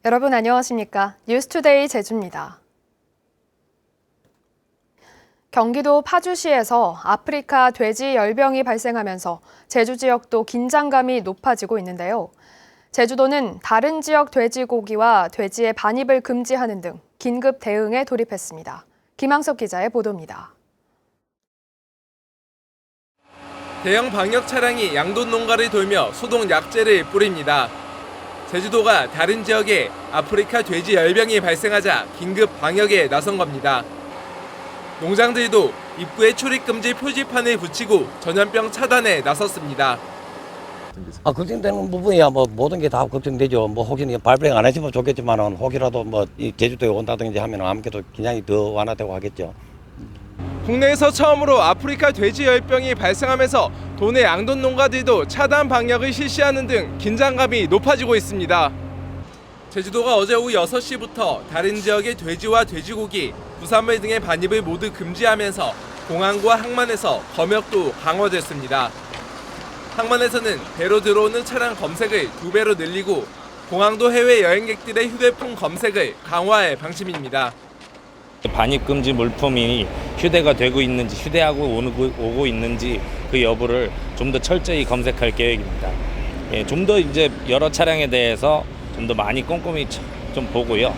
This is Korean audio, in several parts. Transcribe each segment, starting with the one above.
여러분 안녕하십니까? 뉴스투데이 제주입니다. 경기도 파주시에서 아프리카 돼지 열병이 발생하면서 제주 지역도 긴장감이 높아지고 있는데요. 제주도는 다른 지역 돼지고기와 돼지의 반입을 금지하는 등 긴급 대응에 돌입했습니다. 김항석 기자의 보도입니다. 대형 방역 차량이 양돈 농가를 돌며 소독 약재를 뿌립니다. 제주도가 다른 지역에 아프리카 돼지 열병이 발생하자 긴급 방역에 나선 겁니다. 농장들도 입구에 출입금지 표지판을 붙이고 전염병 차단에 나섰습니다. 걱정되는 부분이야 모든 게 다 걱정되죠. 혹시 발병 안 했으면 좋겠지만은 혹이라도 이 제주도에 온다든지 하면 아무래도 긴장이 더 완화되고 하겠죠. 국내에서 처음으로 아프리카 돼지 열병이 발생하면서 도내 양돈 농가들도 차단 방역을 실시하는 등 긴장감이 높아지고 있습니다. 제주도가 어제 오후 6시부터 다른 지역의 돼지와 돼지고기, 부산물 등의 반입을 모두 금지하면서 공항과 항만에서 검역도 강화됐습니다. 항만에서는 배로 들어오는 차량 검색을 2배로 늘리고 공항도 해외 여행객들의 휴대폰 검색을 강화할 방침입니다. 반입 금지 물품이 휴대가 되고 있는지, 휴대하고 오고 있는지 그 여부를 좀 더 철저히 검색할 계획입니다. 좀 더 이제 여러 차량에 대해서 좀 더 많이 꼼꼼히 좀 보고요.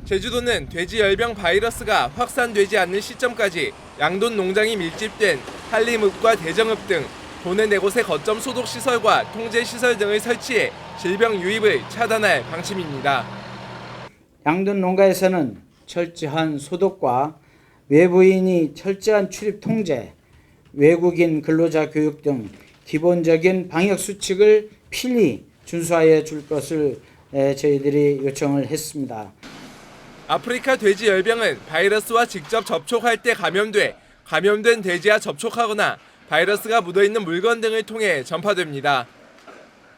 제주도는 돼지 열병 바이러스가 확산되지 않는 시점까지 양돈 농장이 밀집된 한림읍과 대정읍 등 도내 4곳의 거점 소독 시설과 통제 시설 등을 설치해 질병 유입을 차단할 방침입니다. 양돈 농가에서는 철저한 소독과 외부인이 철저한 출입 통제, 외국인 근로자 교육 등 기본적인 방역 수칙을 필히 준수하여 줄 것을 저희들이 요청을 했습니다. 아프리카 돼지 열병은 바이러스와 직접 접촉할 때 감염된 돼지와 접촉하거나 바이러스가 묻어있는 물건 등을 통해 전파됩니다.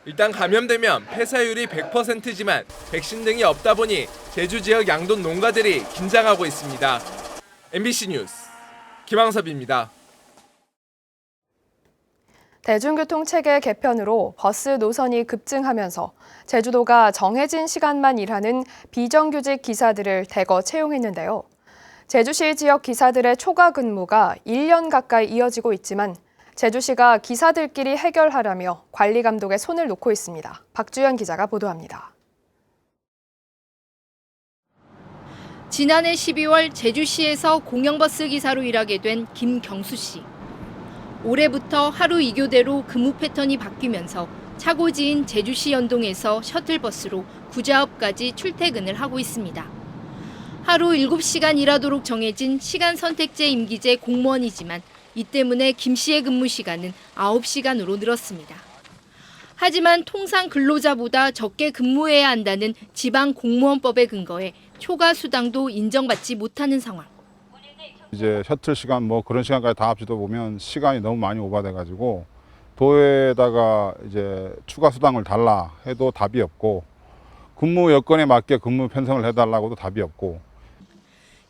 일단 감염되면 폐사율이 100%지만 백신 등이 없다 보니 제주 지역 양돈 농가들이 긴장하고 있습니다. MBC 뉴스 김항섭입니다. 대중교통 체계 개편으로 버스 노선이 급증하면서 제주도가 정해진 시간만 일하는 비정규직 기사들을 대거 채용했는데요. 제주시 지역 기사들의 초과 근무가 1년 가까이 이어지고 있지만 제주시가 기사들끼리 해결하라며 관리 감독에 손을 놓고 있습니다. 박주연 기자가 보도합니다. 지난해 12월 제주시에서 공영버스 기사로 일하게 된 김경수 씨. 올해부터 하루 2교대로 근무 패턴이 바뀌면서 차고지인 제주시 연동에서 셔틀버스로 구자읍까지 출퇴근을 하고 있습니다. 하루 7시간 일하도록 정해진 시간 선택제 임기제 공무원이지만 이 때문에 김 씨의 근무 시간은 9시간으로 늘었습니다. 하지만 통상 근로자보다 적게 근무해야 한다는 지방공무원법에 근거해 초과 수당도 인정받지 못하는 상황. 이제 셔틀 시간 그런 시간까지 다 합치다 보면 시간이 너무 많이 오버돼가지고 도에다가 이제 추가 수당을 달라 해도 답이 없고 근무 여건에 맞게 근무 편성을 해달라고도 답이 없고.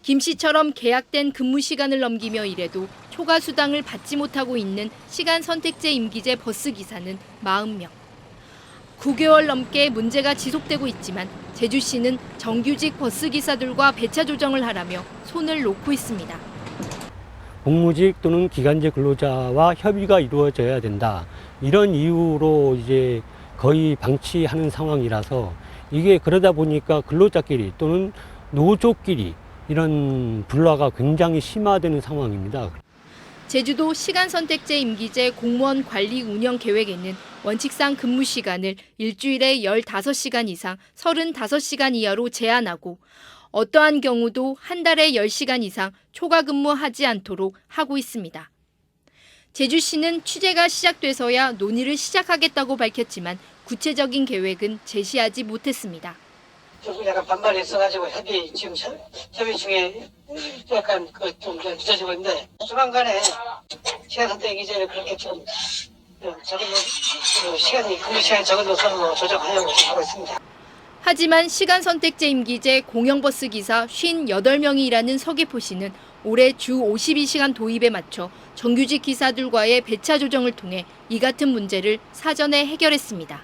김 씨처럼 계약된 근무 시간을 넘기며 일해도 초과 수당을 받지 못하고 있는 시간 선택제 임기제 버스 기사는 40명. 9개월 넘게 문제가 지속되고 있지만 제주시는 정규직 버스 기사들과 배차 조정을 하라며 손을 놓고 있습니다. 공무직 또는 기간제 근로자와 협의가 이루어져야 된다. 이런 이유로 이제 거의 방치하는 상황이라서 이게 그러다 보니까 근로자끼리 또는 노조끼리 이런 불화가 굉장히 심화되는 상황입니다. 제주도 시간선택제 임기제 공무원 관리 운영 계획에는 원칙상 근무 시간을 일주일에 15시간 이상 35시간 이하로 제한하고 어떠한 경우도 한 달에 10시간 이상 초과 근무하지 않도록 하고 있습니다. 제주시는 취재가 시작돼서야 논의를 시작하겠다고 밝혔지만 구체적인 계획은 제시하지 못했습니다. 조금 약간 반발이 있어가지고 협의 중에 약간 좀 늦어지고 있는데 조만간에 시간 선택 기제를 그렇게 좀 적은 시간이 근무 시간이 적은 노선으로 조정하려고 하고 있습니다. 하지만 시간선택제 임기제 공영버스 기사 58명이 일하는 서귀포시는 올해 주 52시간 도입에 맞춰 정규직 기사들과의 배차 조정을 통해 이 같은 문제를 사전에 해결했습니다.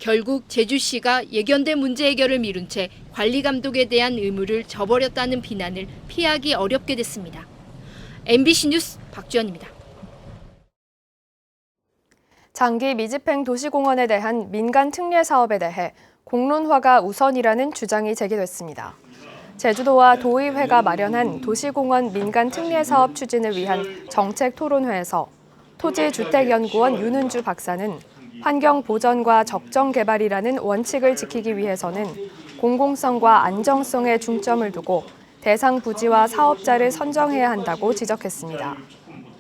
결국 제주시가 예견된 문제 해결을 미룬 채 관리 감독에 대한 의무를 저버렸다는 비난을 피하기 어렵게 됐습니다. MBC 뉴스 박주연입니다. 장기 미집행 도시공원에 대한 민간 특례 사업에 대해 공론화가 우선이라는 주장이 제기됐습니다. 제주도와 도의회가 마련한 도시공원 민간 특례 사업 추진을 위한 정책 토론회에서 토지주택연구원 윤은주 박사는 환경 보전과 적정 개발이라는 원칙을 지키기 위해서는 공공성과 안정성에 중점을 두고 대상 부지와 사업자를 선정해야 한다고 지적했습니다.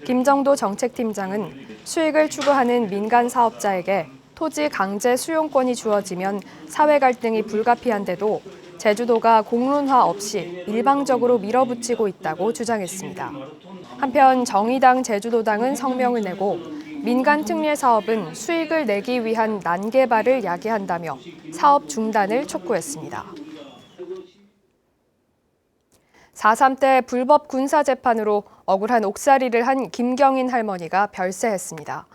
김정도 정책팀장은 수익을 추구하는 민간 사업자에게 토지 강제 수용권이 주어지면 사회 갈등이 불가피한데도 제주도가 공론화 없이 일방적으로 밀어붙이고 있다고 주장했습니다. 한편 정의당 제주도당은 성명을 내고 민간 특례 사업은 수익을 내기 위한 난개발을 야기한다며 사업 중단을 촉구했습니다. 4.3 때 불법 군사재판으로 억울한 옥살이를 한 김경인 할머니가 별세했습니다.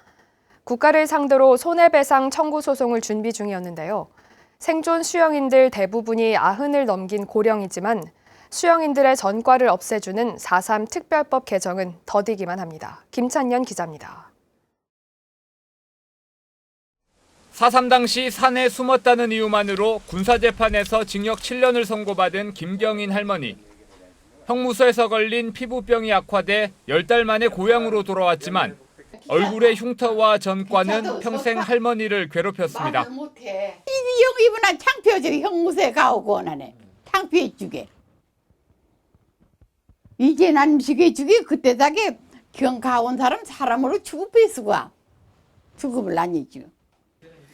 국가를 상대로 손해배상 청구 소송을 준비 중이었는데요. 생존 수영인들 대부분이 90을 넘긴 고령이지만 수영인들의 전과를 없애주는 4.3 특별법 개정은 더디기만 합니다. 김찬년 기자입니다. 4.3 당시 산에 숨었다는 이유만으로 군사재판에서 징역 7년을 선고받은 김경인 할머니. 형무소에서 걸린 피부병이 악화돼 10달 만에 고향으로 돌아왔지만 얼굴의 흉터와 전과는 평생 할머니를 괴롭혔습니다. 이분은 창피하죠. 형무소에 가오고 나네. 창피해 주게. 이제 난 지게 그때다게 경 가온 사람으로 취급했으고 취급을 안 했죠.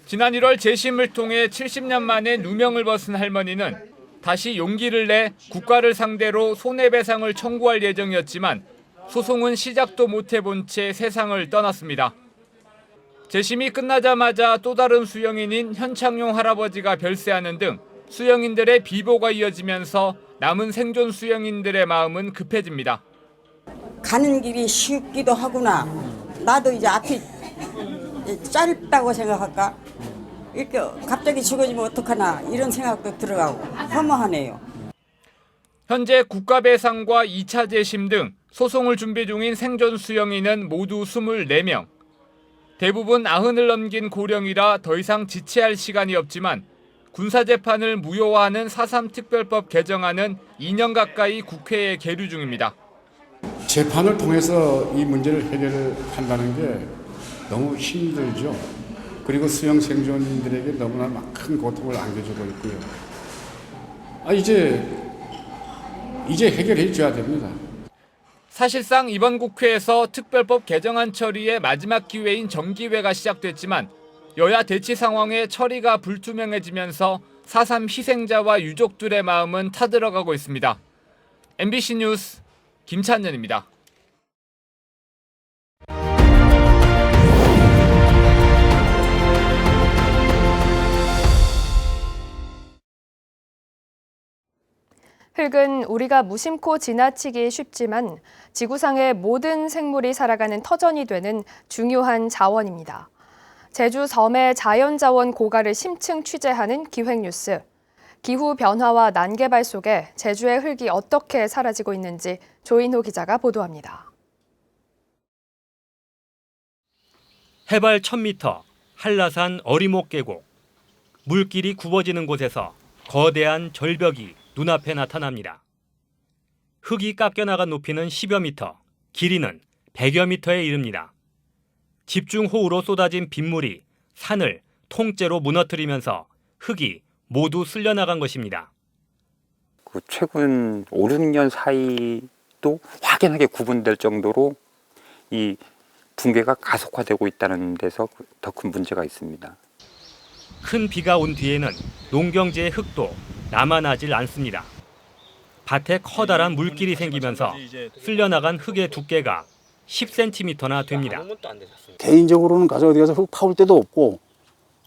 지난 1월 재심을 통해 70년 만에 누명을 벗은 할머니는 다시 용기를 내 국가를 상대로 손해배상을 청구할 예정이었지만 소송은 시작도 못 해본 채 세상을 떠났습니다. 재심이 끝나자마자 또 다른 수영인인 현창용 할아버지가 별세하는 등 수영인들의 비보가 이어지면서 남은 생존 수영인들의 마음은 급해집니다. 가는 길이 쉽기도 하구나. 나도 이제 앞이 짧다고 생각할까? 이렇게 갑자기 죽어지면 어떡하나 이런 생각도 들어가고 허무하네요. 현재 국가배상과 2차 재심 등 소송을 준비 중인 생존 수영인은 모두 24명. 대부분 90을 넘긴 고령이라 더 이상 지체할 시간이 없지만 군사재판을 무효화하는 4.3 특별법 개정안은 2년 가까이 국회에 계류 중입니다. 재판을 통해서 이 문제를 해결한다는 게 너무 힘들죠. 그리고 수영 생존인들에게 너무나 큰 고통을 안겨주고 있고요. 이제 해결해 줘야 됩니다. 사실상 이번 국회에서 특별법 개정안 처리의 마지막 기회인 정기회가 시작됐지만 여야 대치 상황에 처리가 불투명해지면서 4.3 희생자와 유족들의 마음은 타들어가고 있습니다. MBC 뉴스 김찬년입니다. 흙은 우리가 무심코 지나치기 쉽지만 지구상의 모든 생물이 살아가는 터전이 되는 중요한 자원입니다. 제주 섬의 자연자원 고갈을 심층 취재하는 기획뉴스. 기후 변화와 난개발 속에 제주의 흙이 어떻게 사라지고 있는지 조인호 기자가 보도합니다. 해발 1000m, 한라산 어리목 계곡. 물길이 굽어지는 곳에서 거대한 절벽이 눈앞에 나타납니다. 흙이 깎여나간 높이는 10여 미터, 길이는 100여 미터에 이릅니다. 집중호우로 쏟아진 빗물이 산을 통째로 무너뜨리면서 흙이 모두 쓸려나간 것입니다. 최근 5, 6년 사이도 확연하게 구분될 정도로 이 붕괴가 가속화되고 있다는 데서 더 큰 문제가 있습니다. 큰 비가 온 뒤에는 농경지의 흙도 남아나질 않습니다. 밭에 커다란 물길이 생기면서 쓸려나간 흙의 두께가 10cm나 됩니다. 개인적으로는 가서 어디 가서 흙 파올 데도 없고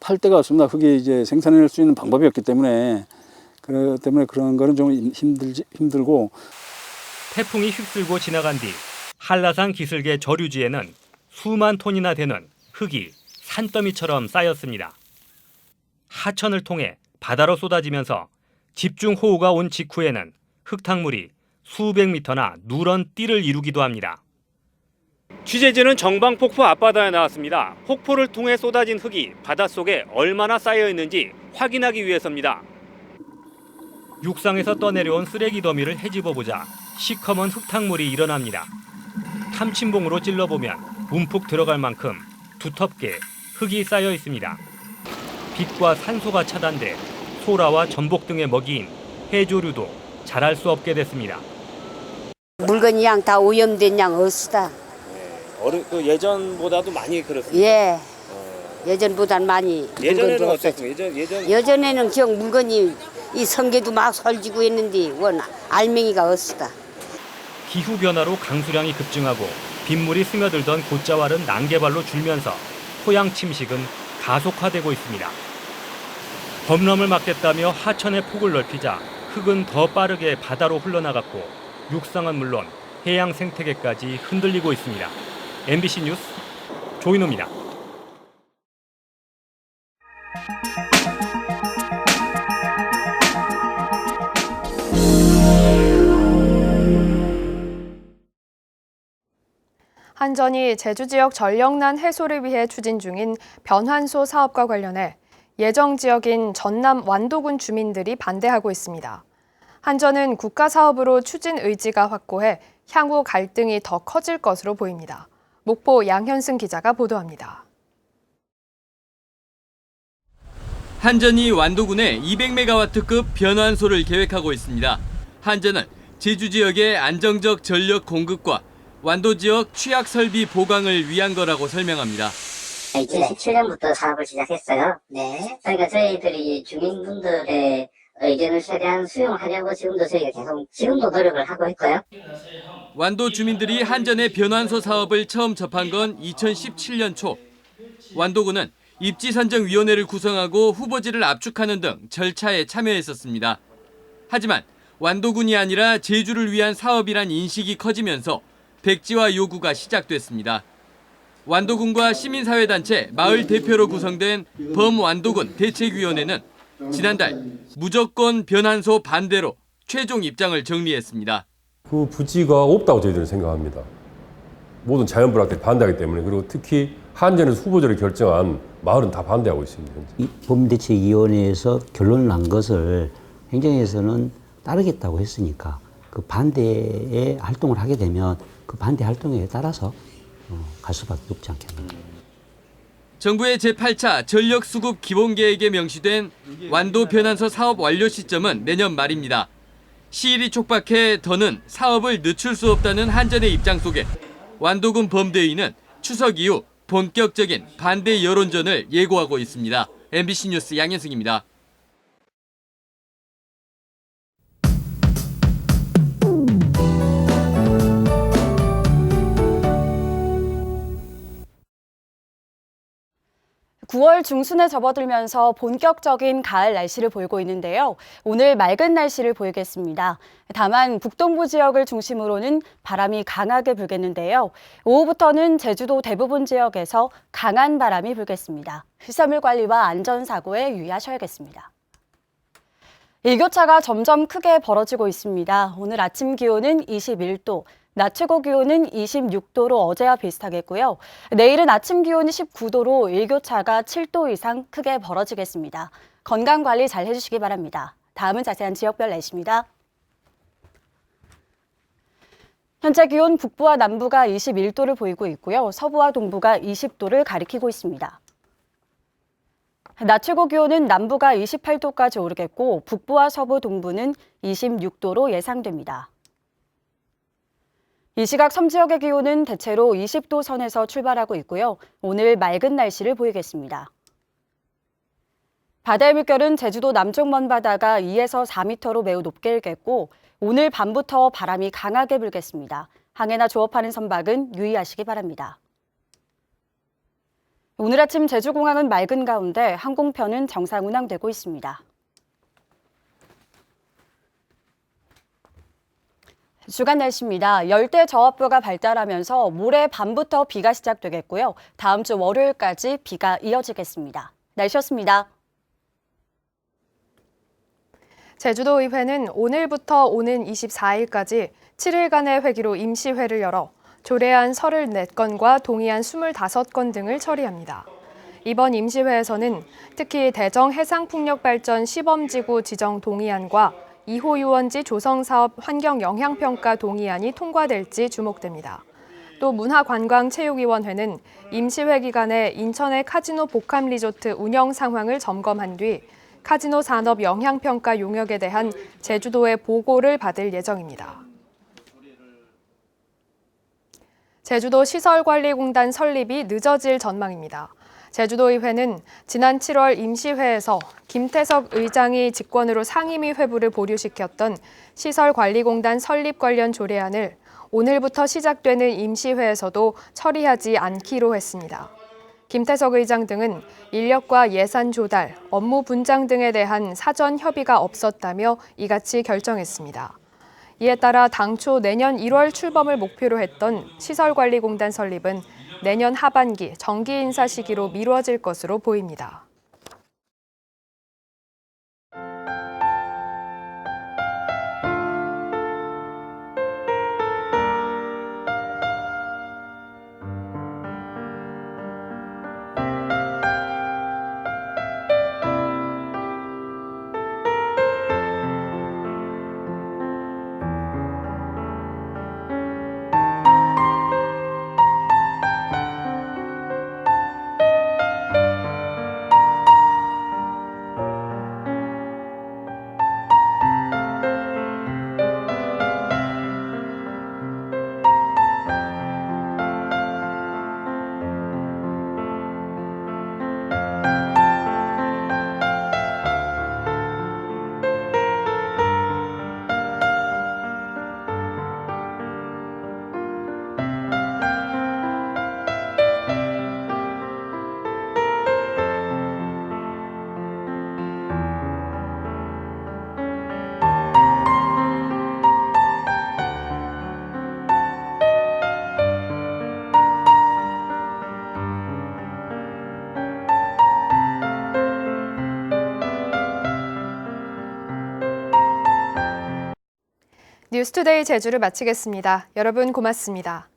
팔 데가 없습니다. 흙이 이제 생산할 수 있는 방법이 없기 때문에 그런 거는 좀 힘들고. 태풍이 휩쓸고 지나간 뒤 한라산 기슭의 저류지에는 수만 톤이나 되는 흙이 산더미처럼 쌓였습니다. 하천을 통해 바다로 쏟아지면서 집중호우가 온 직후에는 흙탕물이 수백 미터나 누런 띠를 이루기도 합니다. 취재진은 정방폭포 앞바다에 나왔습니다. 폭포를 통해 쏟아진 흙이 바닷속에 얼마나 쌓여 있는지 확인하기 위해서입니다. 육상에서 떠내려온 쓰레기 더미를 헤집어보자 시커먼 흙탕물이 일어납니다. 탐침봉으로 찔러보면 움푹 들어갈 만큼 두텁게 흙이 쌓여 있습니다. 빛과 산소가 차단돼 소라와 전복 등의 먹이인 해조류도 자랄 수 없게 됐습니다. 물건이 양 다 오염된 양 없다. 예전보다도 많이 그렇습니다. 예. 예전보단 많이. 예전에는 어땠습니까? 예전에는 경 물건이 이 성게도 막 설지고 했는데 원 알맹이가 없다. 기후 변화로 강수량이 급증하고 빗물이 스며들던 곶자왈은 난개발로 줄면서 토양 침식은 가속화되고 있습니다. 범람을 막겠다며 하천의 폭을 넓히자 흙은 더 빠르게 바다로 흘러나갔고 육상은 물론 해양 생태계까지 흔들리고 있습니다. MBC 뉴스 조인호입니다. 한전이 제주 지역 전력난 해소를 위해 추진 중인 변환소 사업과 관련해 예정 지역인 전남 완도군 주민들이 반대하고 있습니다. 한전은 국가 사업으로 추진 의지가 확고해 향후 갈등이 더 커질 것으로 보입니다. 목포 양현승 기자가 보도합니다. 한전이 완도군에 200메가와트급 변환소를 계획하고 있습니다. 한전은 제주 지역의 안정적 전력 공급과 완도 지역 취약 설비 보강을 위한 거라고 설명합니다. 2017년부터 사업을 시작했어요. 네. 그러니까 저희들이 주민분들의 의견을 최대한 수용하려고 지금도 노력을 하고 있고요. 완도 주민들이 한전의 변환소 사업을 처음 접한 건 2017년 초. 완도군은 입지선정위원회를 구성하고 후보지를 압축하는 등 절차에 참여했었습니다. 하지만 완도군이 아니라 제주를 위한 사업이란 인식이 커지면서 백지화 요구가 시작됐습니다. 완도군과 시민사회단체 마을 대표로 구성된 범완도군 대책위원회는 지난달 무조건 변환소 반대로 최종 입장을 정리했습니다. 그 부지가 없다고 저희들은 생각합니다. 모든 자연불학들이 반대하기 때문에, 그리고 특히 한전에서 후보지를 결정한 마을은 다 반대하고 있습니다. 이 범대책위원회에서 결론을 난 것을 행정에서는 따르겠다고 했으니까 그 반대의 활동을 하게 되면 그 반대 활동에 따라서 갈 수밖에 없지 않겠는가. 정부의 제8차 전력수급 기본계획에 명시된 완도 변환소 사업 완료 시점은 내년 말입니다. 시일이 촉박해 더는 사업을 늦출 수 없다는 한전의 입장 속에 완도군 범대위는 추석 이후 본격적인 반대 여론전을 예고하고 있습니다. MBC 뉴스 양현승입니다. (9월) 중순에 접어들면서 본격적인 가을 날씨를 보이고 있는데요. 오늘 맑은 날씨를 보이겠습니다. 다만 북동부 지역을 중심으로는 바람이 강하게 불겠는데요. 오후부터는 제주도 대부분 지역에서 강한 바람이 불겠습니다. 필사물 관리와 안전사고에 유의하셔야겠습니다. 일교차가 점점 크게 벌어지고 있습니다. 오늘 아침 기온은 21도, 낮 최고 기온은 26도로 어제와 비슷하겠고요. 내일은 아침 기온이 19도로 일교차가 7도 이상 크게 벌어지겠습니다. 건강관리 잘 해주시기 바랍니다. 다음은 자세한 지역별 날씨입니다. 현재 기온 북부와 남부가 21도를 보이고 있고요. 서부와 동부가 20도를 가리키고 있습니다. 낮 최고 기온은 남부가 28도까지 오르겠고 북부와 서부 동부는 26도로 예상됩니다. 이 시각 섬 지역의 기온은 대체로 20도 선에서 출발하고 있고요. 오늘 맑은 날씨를 보이겠습니다. 바다의 물결은 제주도 남쪽 먼바다가 2에서 4m로 매우 높게 일겠고 오늘 밤부터 바람이 강하게 불겠습니다. 항해나 조업하는 선박은 유의하시기 바랍니다. 오늘 아침 제주공항은 맑은 가운데 항공편은 정상 운항되고 있습니다. 주간 날씨입니다. 열대 저압부가 발달하면서 모레 밤부터 비가 시작되겠고요. 다음 주 월요일까지 비가 이어지겠습니다. 날씨였습니다. 제주도의회는 오늘부터 오는 24일까지 7일간의 회기로 임시회를 열어 조례안 34건과 동의안 25건 등을 처리합니다. 이번 임시회에서는 특히 대정 해상풍력발전 시범지구 지정 동의안과 2호 유원지 조성사업 환경영향평가 동의안이 통과될지 주목됩니다. 또 문화관광체육위원회는 임시회 기간에 인천의 카지노 복합리조트 운영 상황을 점검한 뒤 카지노 산업 영향평가 용역에 대한 제주도의 보고를 받을 예정입니다. 제주도 시설관리공단 설립이 늦어질 전망입니다. 제주도의회는 지난 7월 임시회에서 김태석 의장이 직권으로 상임위 회부를 보류시켰던 시설관리공단 설립 관련 조례안을 오늘부터 시작되는 임시회에서도 처리하지 않기로 했습니다. 김태석 의장 등은 인력과 예산 조달, 업무 분장 등에 대한 사전 협의가 없었다며 이같이 결정했습니다. 이에 따라 당초 내년 1월 출범을 목표로 했던 시설관리공단 설립은 내년 하반기 정기 인사 시기로 미뤄질 것으로 보입니다. 뉴스투데이 제주를 마치겠습니다. 여러분 고맙습니다.